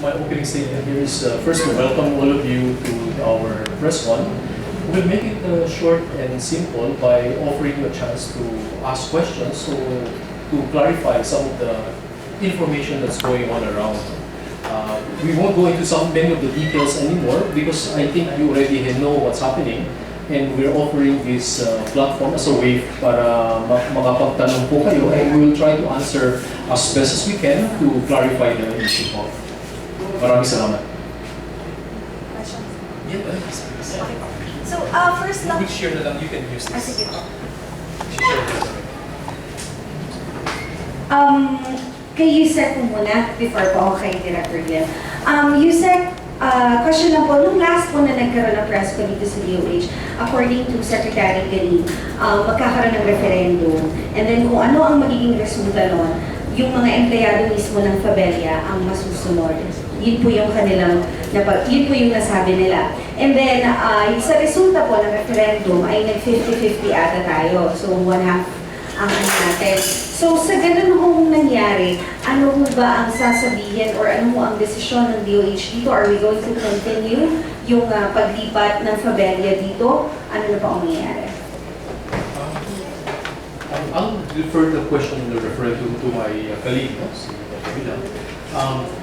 my opening statement here is first to welcome all of you to our press one. We'll make it short and simple by offering you a chance to ask questions, so to clarify some of the information that's going on around. We won't go into many of the details anymore because I think you already know what's happening, and we're offering this platform as a way para makapagtanong po kayo, and we will try to answer as best as we can to clarify the issue po. Maraming salamat. Questions? Yeah, Okay po. So, first lang... share na lang, you can use this. Sige po. Share this. Kay Yusek po muna, before po ako kay Director Lian. Yusek, question lang po, nung last po na nagkaroon ng press ko dito sa DOH, according to Secretary Garin, magkakaroon ng referendum, and then kung ano ang magiging resulta nun, yung mga empleyado mismo ng Fabella ang masusunod. Yun po yung kanilang, yun po yung nasabi nila. And then, sa resulta po ng referendum ay nag-50-50 ata tayo. So, one half ang ano natin. So, sa ganun kung nangyari, ano po ba ang sasabihin or ano mo ang desisyon ng DOH dito? Are we going to continue yung paglipat ng Fabella dito? Ano na pa ang mangyayari? I'll defer the question in the referendum to my colleague, no? Si Camila.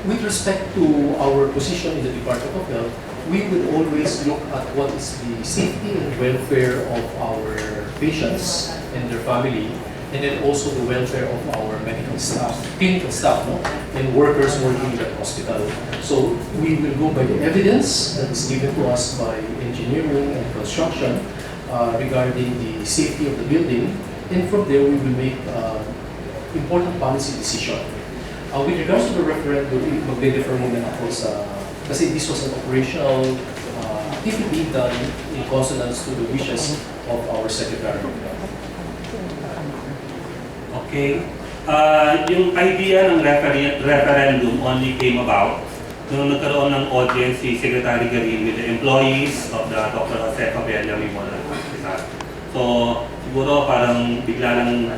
With respect to our position in the Department of Health, we will always look at what is the safety and welfare of our patients and their family, and then also the welfare of our medical staff, clinical staff, no? And workers working in the hospital. So we will go by the evidence that is given to us by engineering and construction regarding the safety of the building. And from there, we will make important policy decision. With regards to the referendum, magde-defer muna ako kasi this was an operational activity done in consonance to the wishes of our Secretary. Okay. Yung idea ng referendum only came about nung nagkaroon ng audience si Secretary Garin with the employees of the Dr. Jose Fabella Memorial Hospital. So, siguro parang bigla lang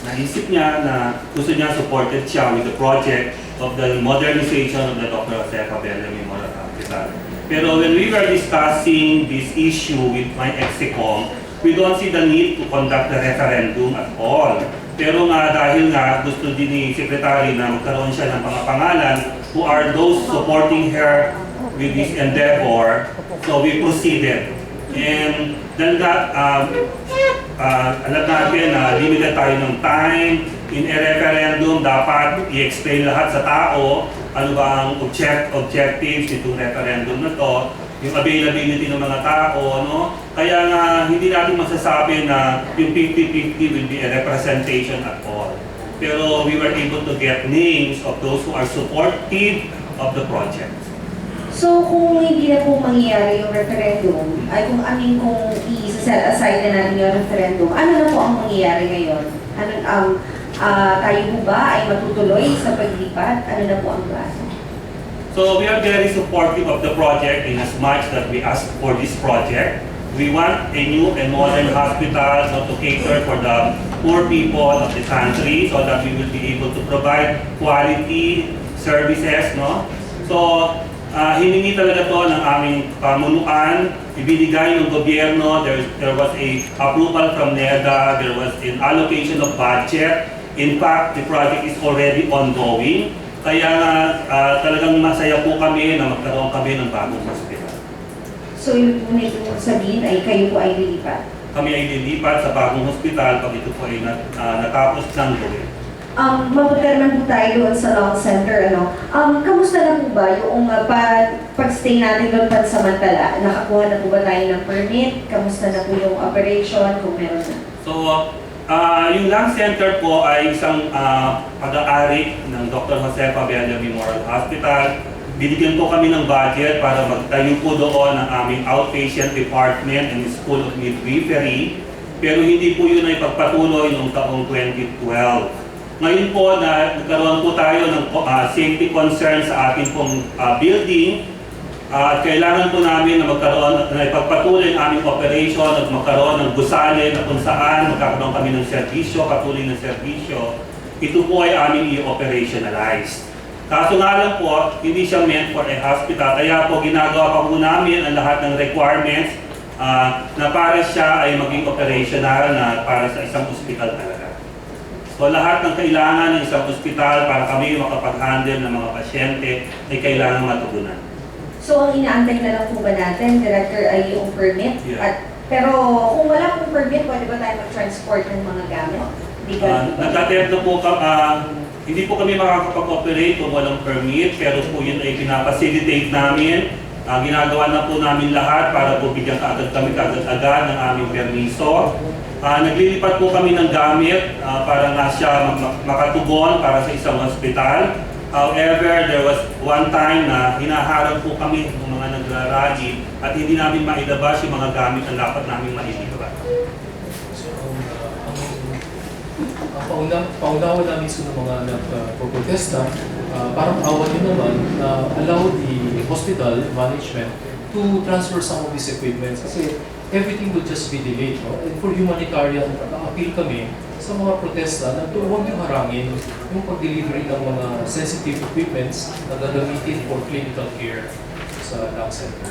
naisip niya na gusto niya supported siya with the project of the modernization of the Dr. Jose Fabella Memorial Hospital. Pero when we were discussing this issue with my ex-ECOM, we don't see the need to conduct the referendum at all. Pero nga dahil nga gusto din ni Secretary na magkaroon siya ng mga pangalan who are those supporting her with this endeavor, so we proceeded. And then that, alam natin na limited tayo ng time. In a referendum, dapat i-explain lahat sa tao ano ba ang objectives nitong referendum na to, yung availability ng mga tao, no? Kaya nga, hindi natin masasabi na yung 50-50 will be a representation at all. Pero we were able to get names of those who are supportive of the project. So, kung hindi na po mangyayari yung referendum, ay kung i-set aside na natin yung referendum, ano na po ang mangyayari ngayon? Tayo po ba ay matutuloy sa paglipat? Ano na po ang plano? So, we are very supportive of the project in as much that we ask for this project. We want a new and modern hospital to cater for the poor people of the country so that we will be able to provide quality services, no? So, hiningi talaga to ng aming pamunuan, ibinigay ng gobyerno, there was a approval from NEDA, there was an allocation of budget. In fact, the project is already ongoing. Kaya talagang masaya po kami na magkaroon kami ng bagong hospital. So, yung po na itong sabihin ay kayo po ay lilipat? Kami ay lilipat sa bagong hospital pag ito po ay natapos ng gawin. Mapunta naman po tayo doon sa Long Center, ano? Kamusta na po ba yung pag-stay natin doon pansamantala? Nakakuha na po ba tayo ng permit? Kamusta na po yung operation kung meron na? So, yung Long Center po ay isang pag-aari ng Dr. Jose Fabella Memorial Hospital. Binigyan po kami ng budget para magtayo po doon ang aming outpatient department and School of Midwifery. Pero hindi po yun ay pagpatuloy noong taong 2012. Ngayon po na nagkaroon po tayo ng safety concern sa ating pong building. Kailangan po namin na magkaroon, na ipagpatuloy ang aming operation at magkaroon ng gusali na kung saan magkakaroon kami ng serbisyo, patuloy ng serbisyo. Ito po ay aming i-operationalize. Kaso nga lang po, hindi siya meant for a hospital. Kaya po ginagawa pa po namin ang lahat ng requirements na para siya ay maging operational na para sa isang ospital talaga. So lahat ng kailangan ng isang ospital para kami makapag-handle ng mga pasyente ay kailangan matugunan. So, ang inaantay na lang po ba natin, Director, ay yung permit? Yeah. Pero kung wala pong permit, pwede ba tayo mag-transport ng mga gamit? Nag-attempt na po, hindi po kami makakapag-operate kung walang permit, pero po yun ay pinapacilitate namin. Ginagawa na po namin lahat para po bigyan agad ng aming permiso. Naglilipat po kami ng gamit para nga siya makatugon para sa isang hospital. However, there was one time na hinaharap po kami ng mga nagrarally at hindi namin mailabas yung mga gamit na dapat namin mailabas. So, ang paunawa namin sa mga nagpo-protesta, parang awa nyo naman na allow the hospital management to transfer some of these equipments kasi everything will just be delayed. No? And for humanitarian, appeal kami sa mga protesta na huwag yung harangin yung pag-delivery ng mga sensitive equipments na gagamitin for clinical care sa lung center.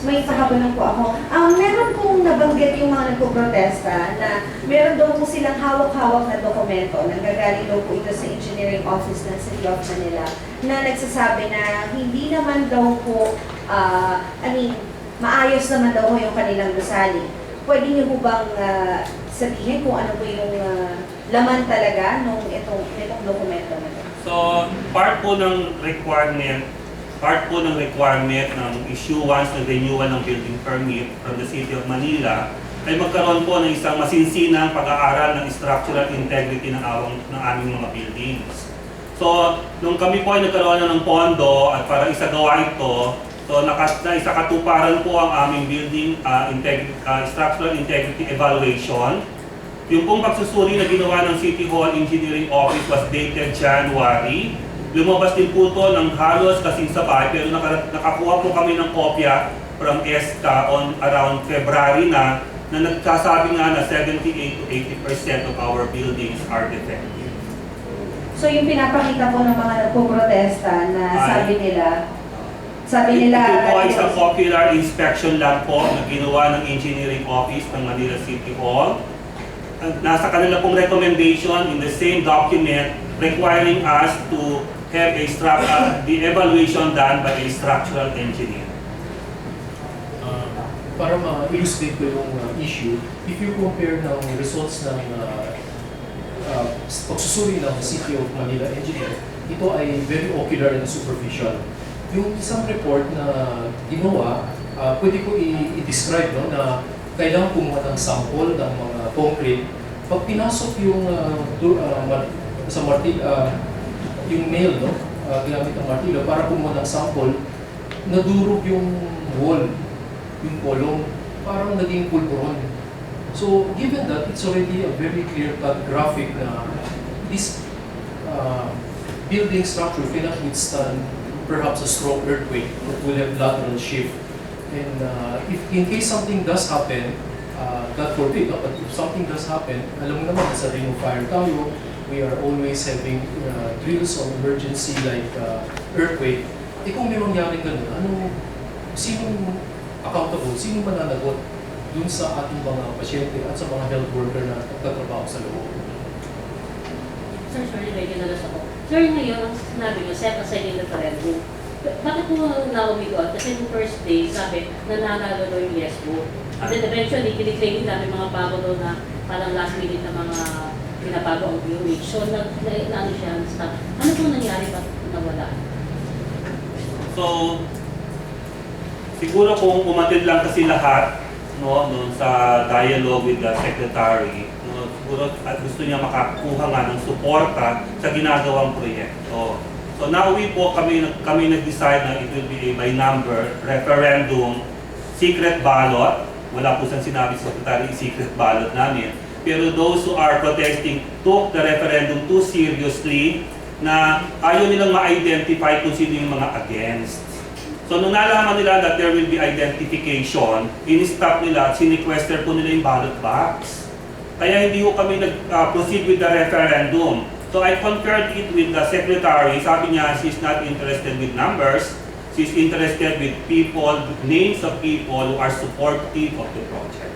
May pahabol lang po ako. Meron pong nabanggit yung mga nagpo-protesta na meron daw po silang hawak-hawak na dokumento na gagaling daw po ito sa engineering office ng City of Manila na nagsasabi na hindi naman daw po, maayos naman daw po yung kanilang gusali. Pwede niyo po bang sabihin kung ano po yung laman talaga nung itong dokumento na ito? So, part po ng requirement ng issuance ng renewal ng building permit from the City of Manila ay magkaroon po ng isang masinsinang pag-aaral ng structural integrity ng aming mga buildings. So, nung kami po ay nagkaroon ng pondo at para isagawa ito, so naisakatuparan po ang aming building structural integrity evaluation. Yung pong pagsusuri na ginawa ng City Hall Engineering Office was dated January. Lumabas din po ito ng halos kasing sabay, pero nakakuha po kami ng kopya from ESCA on around February na nagsasabi nga na 78 to 80% of our buildings are defective. So yung pinapakita po ng mga nagpo-protesta na sabi nila ito po ay isang popular inspection lang po na ginawa ng Engineering Office ng Manila City Hall. Nasa kanila pong recommendation in the same document requiring us to have the evaluation done by a structural engineer. Para ma-illustrate ko yung issue, if you compare ng results ng pagsusuri ng City of Manila Engineer, ito ay very ocular and superficial. Yung isang report na ginawa, pwede ko i-describe na kailangan kumuha ng sample ng mga concrete. Pag pinasok yung yung nail, ginamit ng martilyo para kumuha ng sample, nadurog yung wall, yung kolong, parang naging pulburon. So, given that, it's already a very clear-cut graphic na this building structure cannot withstand perhaps a strong earthquake that will have lateral shift. And if in case something does happen, God forbid, but if something does happen, alam mo naman, sa ring of fire tayo, we are always having drills of emergency like earthquake. Kung may mangyaring ganun, sinong accountable, sino mananagot dun sa ating mga pasyente at sa mga health worker na nagtatrabaho sa loob? Sir, sorry, medyo nalas ako. Sir, ngayon, ang sinabi nyo, set aside yung referendum. Bakit po na-umigot? Kasi yung first day, sabi, nananalo daw yung yes vote. And then eventually, kiniklaim namin mga bago daw na parang last minute na mga pinabago ang DOH. So, ano siya, stop. Ano po nangyari ba nawala? So, siguro kung umatid lang kasi lahat noon sa dialogue with the secretary, siguro at gusto niya makakuha nga ng suporta sa ginagawang proyekto. So nauwi po kami nag-decide na it will be a by number referendum, secret ballot. Wala po siyang sinabi sa secretary secret ballot namin. Pero those who are protesting took the referendum too seriously na ayaw nilang ma-identify kung sino yung mga against. So nung nalaman nila that there will be identification, in-stop nila at sinequester po nila yung ballot box. Kaya hindi ko kami nag-proceed with the referendum. So I concurred it with the secretary. Sabi niya, she's not interested with numbers. She's interested with people, names of people who are supportive of the project.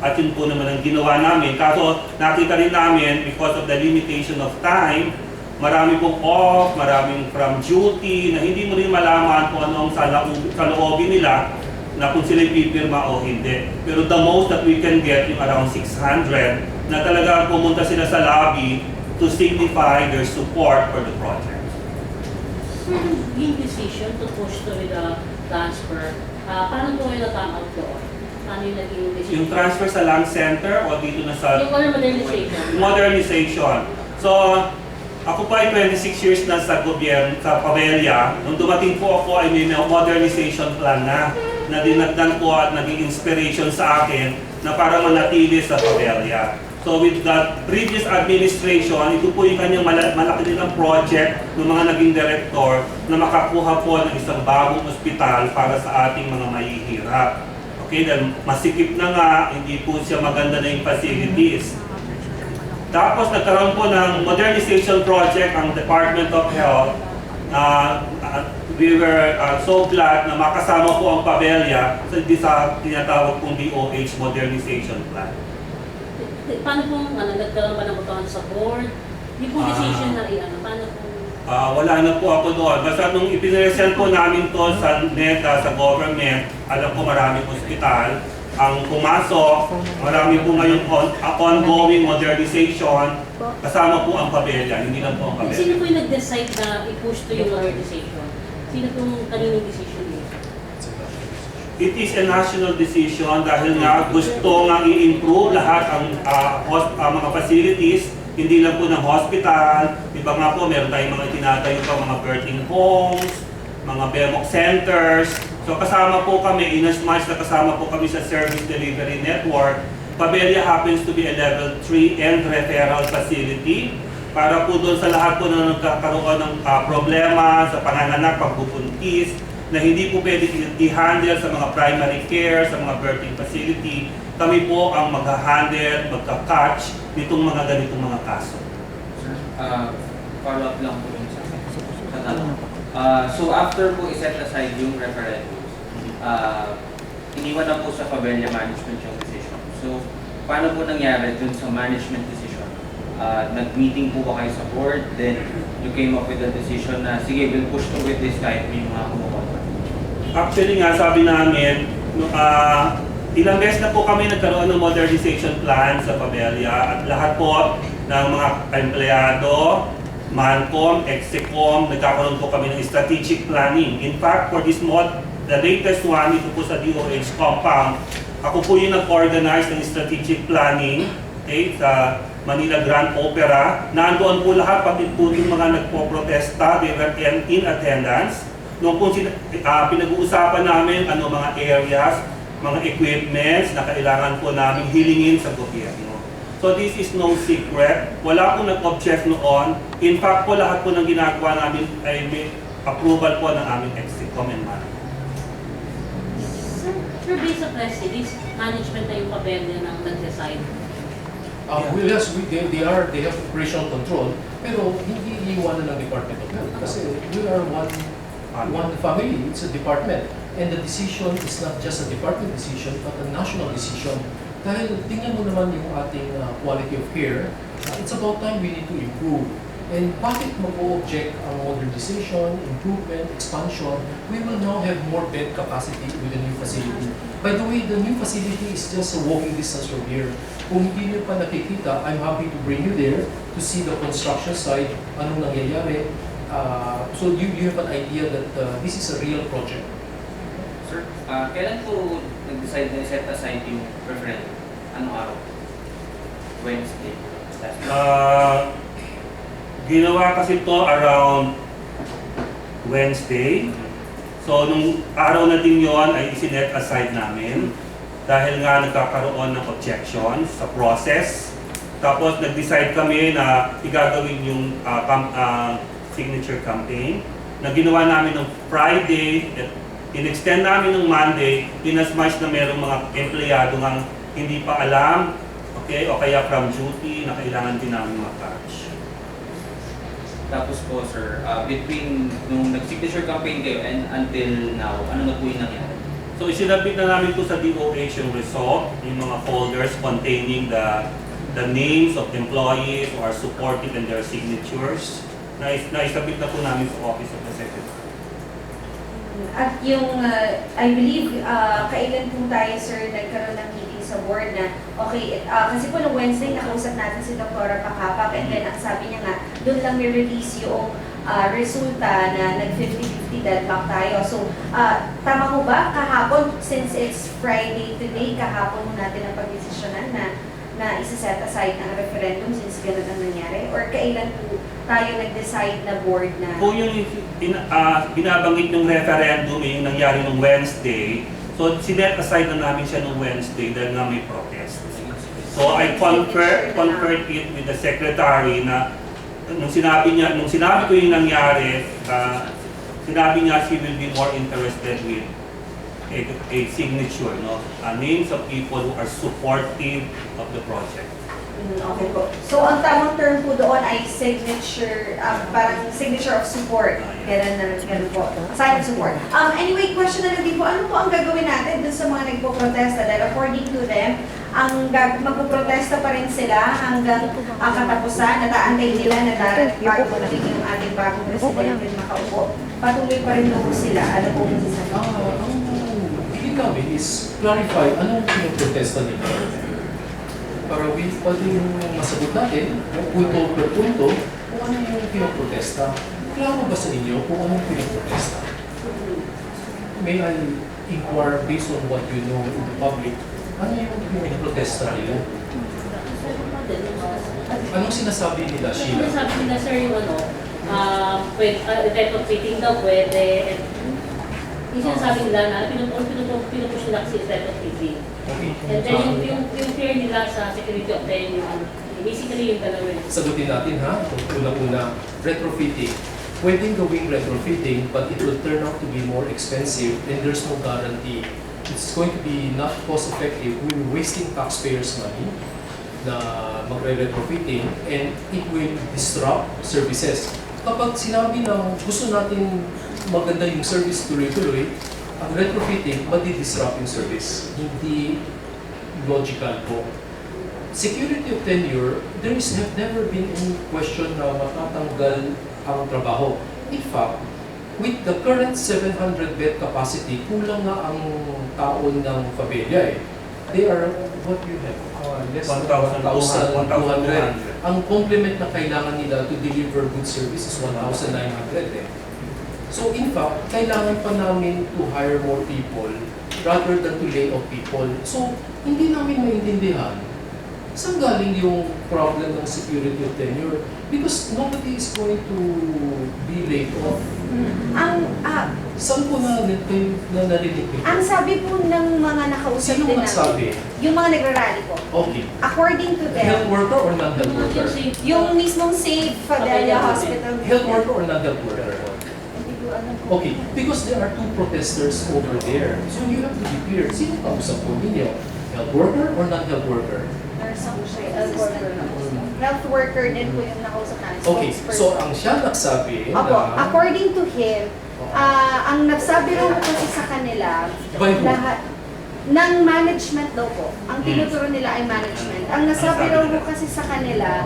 At yun po naman ang ginawa namin. Kaso nakita rin namin, because of the limitation of time, marami pong off, maraming from duty, na hindi mo rin malaman kung ano ang saloobin nila, na kung sila pipirma o hindi. Pero the most that we can get, yung around 600, na talaga pumunta sila sa lobby to signify their support for the project. Sir, yung decision to push to with the transfer, paano po kayo na-come out doon? Paano yung naging decision? Yung transfer sa land center o dito na sa Yung modernization. modernization. So, ako po ay 26 years na sa gobyerno, sa Pavella. Nung dumating po ako ay may modernization plan na dinagdan po at naging inspiration sa akin na para manatili sa Pavella. So with the previous administration, ito po yung kanyang malaki nilang project ng mga naging director na makakuha po ng isang bagong ospital para sa ating mga mahihirap. Okay, dahil masikip na nga, hindi po siya maganda na yung facilities. Tapos nagkaroon po ng modernization project ang Department of Health. We were so glad na makasama po ang Pavella sa tinatawag pong DOH Modernization Plan. Paano po nagkaroon ba ng botohan sa board? Yung po decision na paano po? Wala na po ako doon. Basta nung ipinresent po namin to sa NEDA, sa government, alam ko maraming ospital ang pumasok, marami po ngayon ongoing modernization, kasama po ang Pavella, hindi lang po ang Pavella. Sino po yung nag-decide na i-push to yung modernization? Sino pong kaninong decision yun? It is a national decision dahil nga gusto nga i-improve lahat ang mga facilities, hindi lang po ng hospital, iba nga po meron tayong mga tinatayo pa mga birthing homes, mga BEMOC centers. So kasama po kami, in as much na kasama po kami sa service delivery network. Pavella happens to be a level 3 and referral facility para po doon sa lahat po na nagkakaroon ng problema sa panganganak, pagbubuntis, na hindi po pwede i-handle sa mga primary care, sa mga birthing facility. Kami po ang mag-handle, magka-catch nitong mga ganitong mga kaso. Follow up lang po yung sa tanong. So after po iset aside yung referendum, iniwan na po sa Pavella management yung decision. So paano po nangyari dun sa management decision? Nag-meeting po ba kayo sa board, then you came up with a decision na sige, we'll push through with this kahit may mga kumukontra. Actually nga, sabi namin, ilang beses na po kami nagkaroon ng modernization plan sa Pavella at lahat po ng mga empleyado, Mancom, Execom, nagkakaroon po kami ng strategic planning. In fact, for this the latest one, ito po sa DOH compound, ako po yung nag-organize ng strategic planning, okay, sa Manila Grand Opera. Nandoon po lahat, pati po yung mga nagpo-protesta, they were in attendance. Noong po pinag-uusapan namin ano mga areas, mga equipments na kailangan po namin hilingin sa gobyerno. So this is no secret. Wala po nag-object noon. In fact po lahat po ng ginagawa namin ay may approval po ng aming Execom and Mancom. Sir, based sa press release, management na yung Pavella nang nag-decide. Well, yes, they have operational control, pero hindi iiwanan ng Department of Health kasi we are one family, it's a department. And the decision is not just a department decision, but a national decision. Dahil tingnan mo naman yung ating quality of care, it's about time we need to improve. And bakit mag-o-object ang modernization, improvement, expansion? We will now have more bed capacity with the new facility. By the way, the new facility is just a walking distance from here. Kung hindi niyo pa nakikita, I'm happy to bring you there to see the construction site, anong nangyayari. So you have an idea that this is a real project. Sir, kailan po nag-decide na set aside yung referendum? Anong araw? Wednesday. Ginawa kasi to around Wednesday. So nung araw na din yon ay isinet aside namin dahil nga nagkakaroon ng objections sa process. Tapos nag-decide kami na igagawin yung signature campaign na ginawa namin ng Friday, in-extend namin ng Monday, in as much na merong mga empleyado nga hindi pa alam, okay, o kaya from duty na kailangan din namin mga catch. Tapos po sir, between nung nag-signature campaign kayo and until now, ano na po yung nangyari? So isinabit na namin po sa DOH yung result, yung mga folders containing the names of employees who are supported and their signatures. Naisabit na po namin sa Office of the Secretary. At yung, I believe, kailan po tayo, sir, nagkaroon ng meeting sa board na, okay, kasi po nung Wednesday, nakausap natin si Dr. Pacapac, and then ang sabi niya nga, doon lang may-release yung resulta na nag-50-50 deadlock tayo. So, tama mo ba, kahapon, since it's Friday today, kahapon mo natin ang pag-desisyonan na isa-set aside ng referendum since ganun ang nangyari? Or kailan po tayo nag-decide na board na... Po yung binabanggit ng referendum yung nangyari nung Wednesday. So sinet aside na namin siya nung Wednesday dahil nga may protest. So I conferred it with the secretary na nung sinabi ko yung nangyari, sinabi niya she will be more interested with a signature, no? Names of people who are supportive of the project. Okay po. So, ang tamang term po doon ay signature, parang signature of support. Ganun po. Sign of support. Anyway, question na lang din po, ano po ang gagawin natin dun sa mga nagpo-protesta? Dahil according to them, magpo-protesta pa rin sila hanggang katapusan. Nataantay nila na bago magiging yung ating bagong presidente makaupo. Patuloy pa rin po sila. Ano po yung sasabihin? Ang namin is clarify anong pinoprotesta nila. Para pwedeng masagot natin, punto per punto, kung ano yung pinoprotesta. Klaro ba sa inyo kung anong pinoprotesta? May I inquire based on what you know in the public, ano yung pinoprotesta nila? Anong sinasabi nila, Sheila? Sinasabi nila, sir, yung retrofitting daw pwede. Yung sinasabi nila na pinupush nila kasi retrofitting. Okay. And then yung fear nila sa security of tenure, basically yung dalawa. Sagutin natin ha, unang-una, retrofitting. Pwedeng gawing retrofitting, but it will turn out to be more expensive and there's no guarantee. It's going to be not cost-effective. We're wasting taxpayers' money na magre-retrofitting and it will disrupt services. Kapag sinabi na gusto natin maganda yung service tuloy-tuloy, ang retrofitting, madi-disrupt yung service. Hindi logical po. Security of tenure, there have never been any question na matatanggal ang trabaho. In fact, with the current 700 bed capacity, kulang nga ang taon ng Fabella eh. They are, what you have, less than 1,200. Ang complement na kailangan nila to deliver good service is 1,900 eh. So in fact, kailangan pa namin to hire more people rather than to lay off people. So hindi namin maintindihan saan galing yung problem ng security of tenure because nobody is going to be laid off. Saan po narinig ko? Ang sabi po ng mga nakausap Sino din nagsabi? yung mga nagrarally po. Okay. According to Health them, worker or non-health worker? yung mismong Save Fadella Hospital. Health worker or non-health worker? Okay, because there are two protesters over there. So you have to be clear. Sino kausap po ninyo? Health worker or non-health worker? Health worker din po yung nakausap namin. Okay, spokesperson. so ang siya nagsabi Opo, na... according to him, ang nagsabi raw kasi sa kanila, By who? lahat ng management daw po. Ang tinuturo nila ay management. Ang nasabi raw po kasi sa kanila,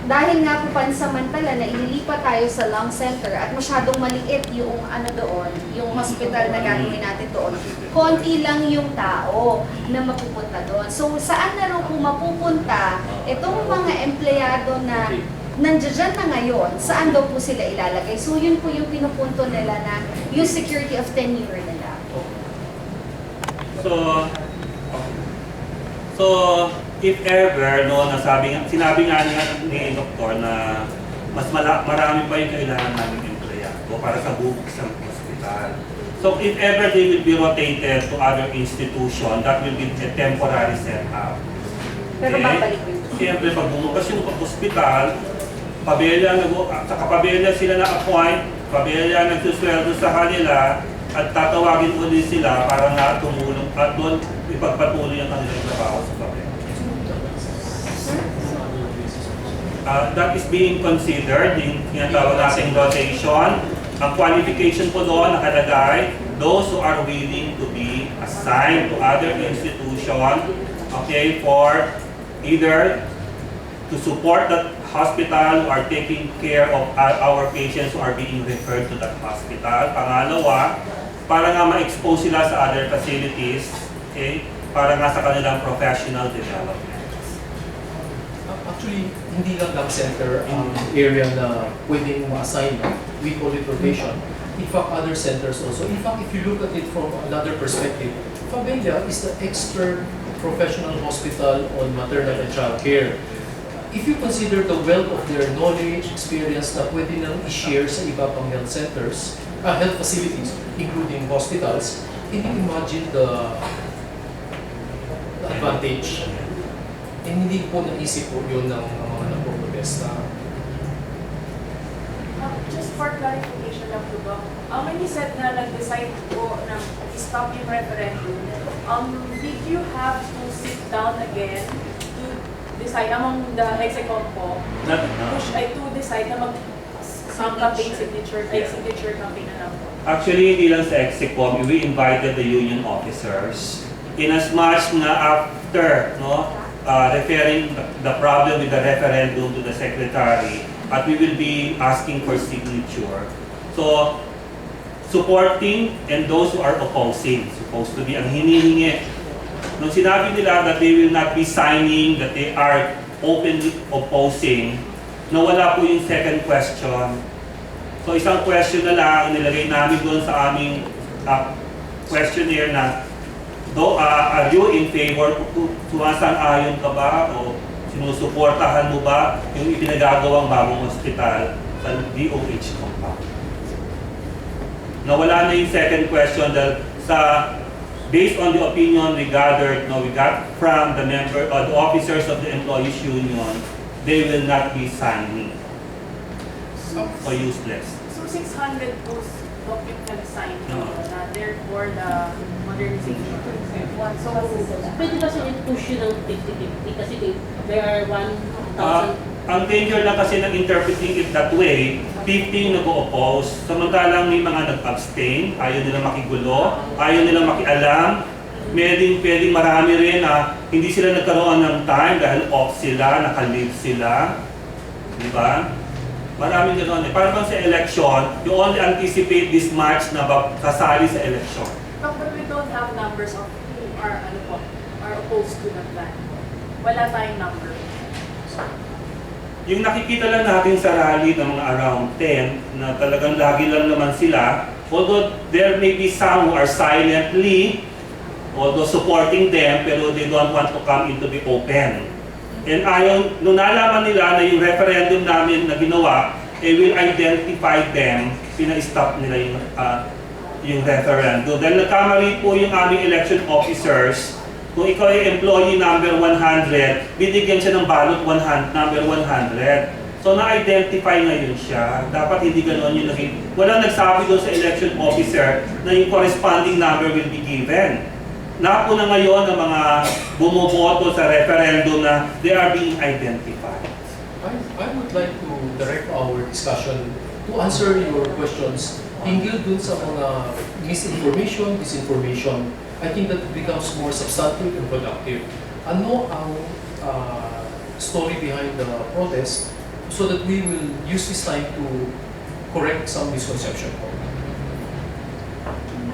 dahil nga po pansamantala na ililipat tayo sa lung center at masyadong maliit yung ano doon, yung hospital na gagawin natin doon, konti lang yung tao na mapupunta doon. So saan na raw po mapupunta itong mga empleyado na nandiyan na ngayon, saan daw po sila ilalagay? So yun po yung pinupunto nila na yung security of tenure nila. So if ever, no, sinabi nga ni Doktor na mas marami pa yung kailangan namin empleyado para sa buong isang hospital. So if ever they will be rotated to other institution, that will be a temporary setup. Pero babalik rin. Siyempre, pag bumukas yung hospital, sa Pabella sila na-appoint, Pabella nagsusweldo sa kanila, at tatawagin ulit sila para na tumulong at doon ipagpatuloy ang kanilang trabaho sa Pabella. that is being considered, yung tinatawag nating rotation. Ang qualification po doon nakalagay, those who are willing to be assigned to other institution, okay, for either to support that hospital or taking care of our patients who are being referred to that hospital. Pangalawa, para nga ma-expose sila sa other facilities, okay, para nga sa kanilang professional development. Actually, hindi lang lab center ang area na pwedeng ma-assign. We call it rotation. In fact, other centers also. In fact, if you look at it from another perspective, Fabella is the expert professional hospital on maternal and child care. If you consider the wealth of their knowledge, experience na pwede nang i-share sa iba pang health centers, health facilities, including hospitals, can you imagine the advantage? And hindi po naisip po yun ng mga nagpo-protesta. Just for clarification lang po ba, when you said na nag-decide po na stop yung referendum, did you have to sit down again to decide among the execom po, to decide na mag-campaign signature campaign na lang po? Actually, hindi lang sa Execom, we invited the union officers. In as much na after, referring the problem with the referendum to the secretary, at we will be asking for signature. So, supporting and those who are opposing, supposed to be ang hinihingi. Nung sinabi nila that they will not be signing, that they are openly opposing, nawala po yung second question. So, isang question na lang nilagay namin doon sa aming questionnaire na are you in favor, sumasang-ayon ka ba o sinusuportahan mo ba yung ipinagagawang bagong ospital sa DOH compound? Nawala na yung second question dahil based on the opinion we gathered, we got from the officers of the employees union, they will not be signing. So useless. So 600 posts nag-sign No. na therefore the modernization. So, Pwede ba sila push yun ng 50-50 kasi there are 1,000. Ang danger lang kasi ng interpreting it that way, 50 nag-o-oppose, samantalang may mga nag-abstain, ayaw nila makigulo, ayaw nila makialam, pwedeng marami rin na hindi sila nagkaroon ng time dahil off sila, naka-leave sila, di ba? Maraming gano'n eh. Para bang sa election, you only anticipate this March na kasali sa election. but we don't have numbers of who are opposed to the plan. Wala tayong number. Yung nakikita lang natin sa rally ng mga around 10 na talagang lagi lang naman sila, although there may be some who are silently, although supporting them, pero they don't want to come into the open. And nung nalaman nila na yung referendum namin na ginawa, will identify them, pina-stop nila yung referendum. Dahil nagkamali po yung aming election officers, kung ikaw ay employee number 100, binigyan siya ng ballot number 100. So na-identify ngayon siya. Dapat hindi ganoon yung naging... Walang nagsabi doon sa election officer na yung corresponding number will be given. Napo na ngayon ang mga bumoboto sa referendum na they are being identified. I would like to direct our discussion to answer your questions hinggil dun sa mga misinformation, disinformation. I think that it becomes more substantive and productive. Ano ang story behind the protest so that we will use this time to correct some misconception.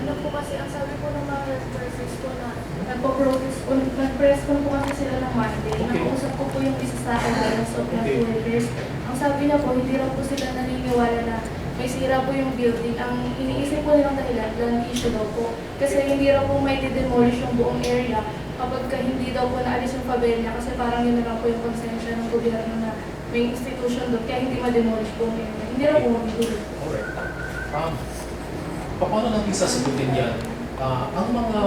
Ano po kasi ang sabi po ng mga referees po na nag-press po kasi sila ng Monday. Okay. Nakausap ko po yung isa sa akin ng workers. Ang sabi niya po, hindi lang po sila naniniwala na may sira po yung building. Ang iniisip po nilang dahilan, land issue daw po. Kasi hindi raw po may demolish yung buong area kapag hindi daw po naalis yung Fabella kasi parang yun na lang po yung konsensya ng gobyerno na may institution doon kaya hindi ma-demolish po yung area. Hindi raw po mag-dulo. Alright. Paano natin sasagutin yan? Ang mga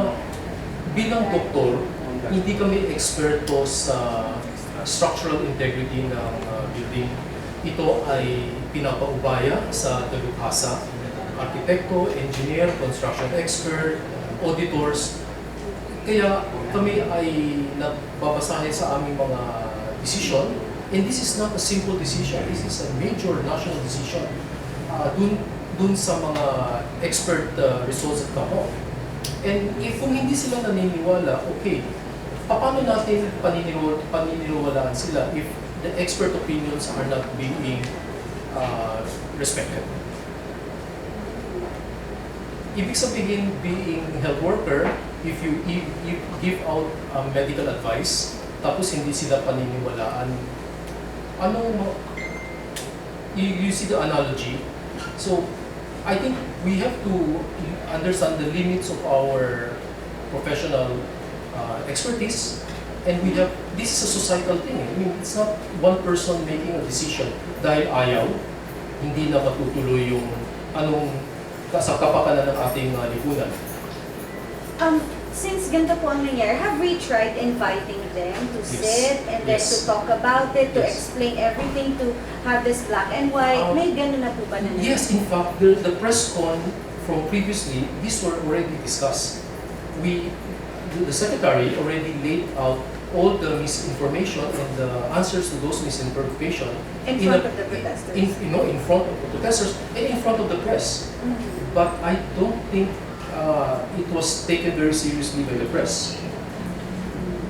bilang doktor, hindi kami eksperto sa structural integrity ng building. Ito ay pinapaubaya sa dalubhasa, arkitekto, engineer, construction expert, auditors. Kaya kami ay nagbabasahe sa aming mga desisyon And this is not a simple decision. This is a major national decision. Dun sa mga expert results at come. And if kung hindi sila naniniwala, okay, paano natin paniniwalaan sila if the expert opinions are not being respected? Ibig sabihin, being health worker, if you give out medical advice, tapos hindi sila paniniwalaan, you see the analogy? So, I think we have to understand the limits of our professional expertise, and this is a societal thing. I mean, it's not one person making a decision dahil ayaw, hindi na matutuloy yung sa kapakanan ng ating lipunan. Since ganito po ang nangyari, have we tried inviting them to Yes. sit and then Yes. to talk about it, to Yes. explain everything, to have this black and white? May ganun na po ba na nangyari? Yes, in fact, the press con from previously, these were already discussed. The secretary already laid out all the misinformation and the answers to those misinformation In front of the protesters. in front of the protesters and in front of the press. But I don't think it was taken very seriously by the press.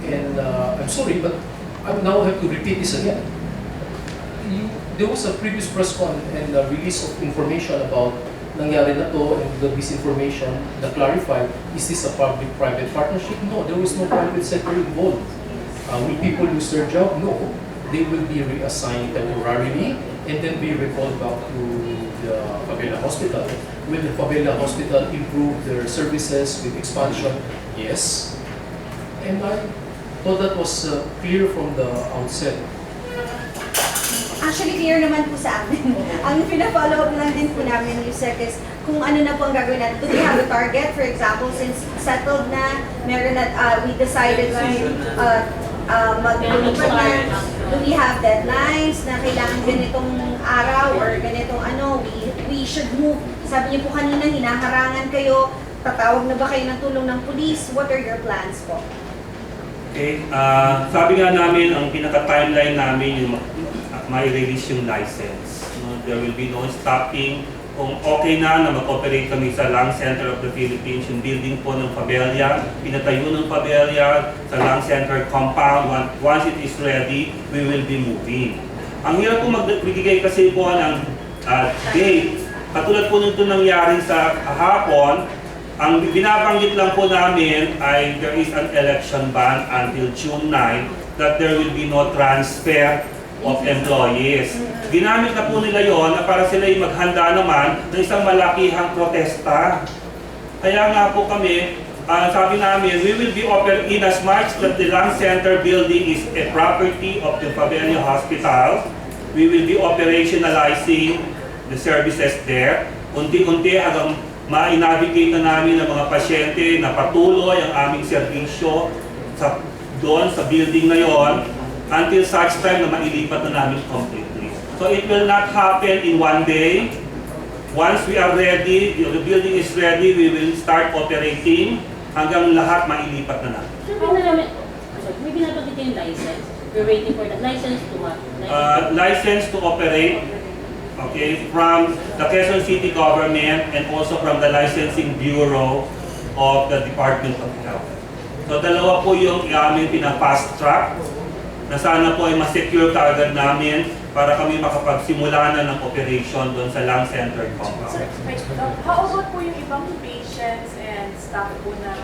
And I'm sorry, but I now have to repeat this again. There was a previous press con and a release of information about nangyari na to and the misinformation that clarified, is this a public-private partnership? No, there was no private sector involved. Will people lose their job? No. They will be reassigned temporarily and then be recalled back to the Favela Hospital. Will the Favela Hospital improve their services with expansion? Yes. And I thought that was clear from the outset. Actually, clear naman po sa amin. Ang pina-follow up lang din po namin, Yusek, is kung ano na po ang gagawin natin. Do we have a target? For example, since settled na, meron na, we decided na mag-deliver na, do we have deadlines na kailangan ganitong araw or ganitong we should move. Sabi niyo po kanina, hinaharangan kayo, tatawag na ba kayo ng tulong ng police? What are your plans po? Okay, sabi nga namin, ang pinaka-timeline namin yung ma-release yung license. There will be no stopping. Kung okay na mag-operate kami sa Lung Center of the Philippines, yung building po ng Pabella, pinatayo ng Pabella sa Lung Center compound. Once it is ready, we will be moving. Ang hirap po magbigay kasi po ng date. Katulad po nito nangyari sa hapon, ang binabanggit lang po namin ay there is an election ban until June 9 that there will be no transfer of employees. Ginamit na po nila yon na para sila maghanda naman ng isang malakihang protesta. Kaya nga po kami, sabi namin, we will be in as much that the Lung Center building is a property of the Favela Hospital. We will be operationalizing the services there. Unti-unti hanggang ma-navigate na namin ng mga pasyente na patuloy ang aming serbisyo doon sa building na yon, until such time na mailipat na namin completely. So it will not happen in one day. Once we are ready, the building is ready, we will start operating hanggang lahat mailipat na namin. So, may binabanggit yung license. We're waiting for the license to what? License to operate, okay, from the Quezon City government and also from the Licensing Bureau of the Department of Health. So dalawa po yung aming pinapast track na sana po ay ma-secure kaagad namin para kami makapagsimula na ng operation doon sa Lung Center compound. Sir, how about po yung ibang patients and staff po na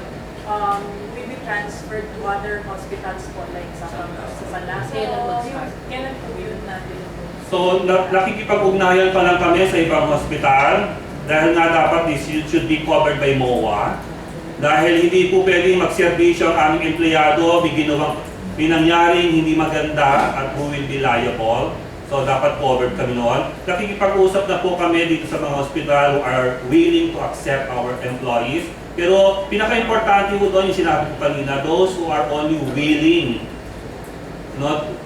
will be transferred to other hospitals po like sa Malaso? Kailan po yun natin? So nakikipag-ugnayan pa lang kami sa ibang hospital dahil nga dapat this should be covered by MOA. Dahil hindi po pwedeng magserbisyo ang aming empleyado, pinangyaring hindi maganda at who will be liable. So dapat covered kami noon. Nakikipag-usap na po kami dito sa mga hospital who are willing to accept our employees. Pero pinaka-importante po doon yung sinabi ko kanina, those who are only willing,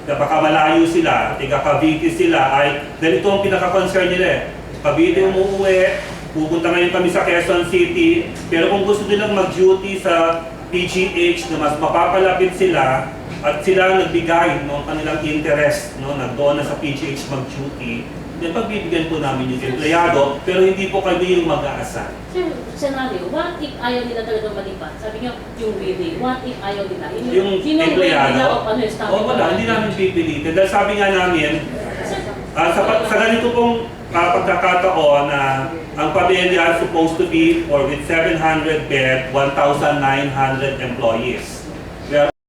baka malayo sila, tiga Cavite sila, ay ganito ang pinaka-concern nila eh. Cavite umuuwi, pupunta ngayon kami sa Quezon City, pero kung gusto nilang mag-duty sa PGH na mas mapapalapit sila, at sila nagbigay ng kanilang interest, no, nagdoon na sa PGH mag-duty, then pagbibigyan po namin yung empleyado, pero hindi po kami yung mag-aassign. Sir, scenario, what if ayaw nila talaga malipat? Sabi niyo, yung wedding, what if ayaw nila? Yung empleyado, wala, hindi namin pipilitin. Dahil sabi nga namin, sa ganito pong pagkakataon na ang pamilya supposed to be or with 700 bed, 1,900 employees.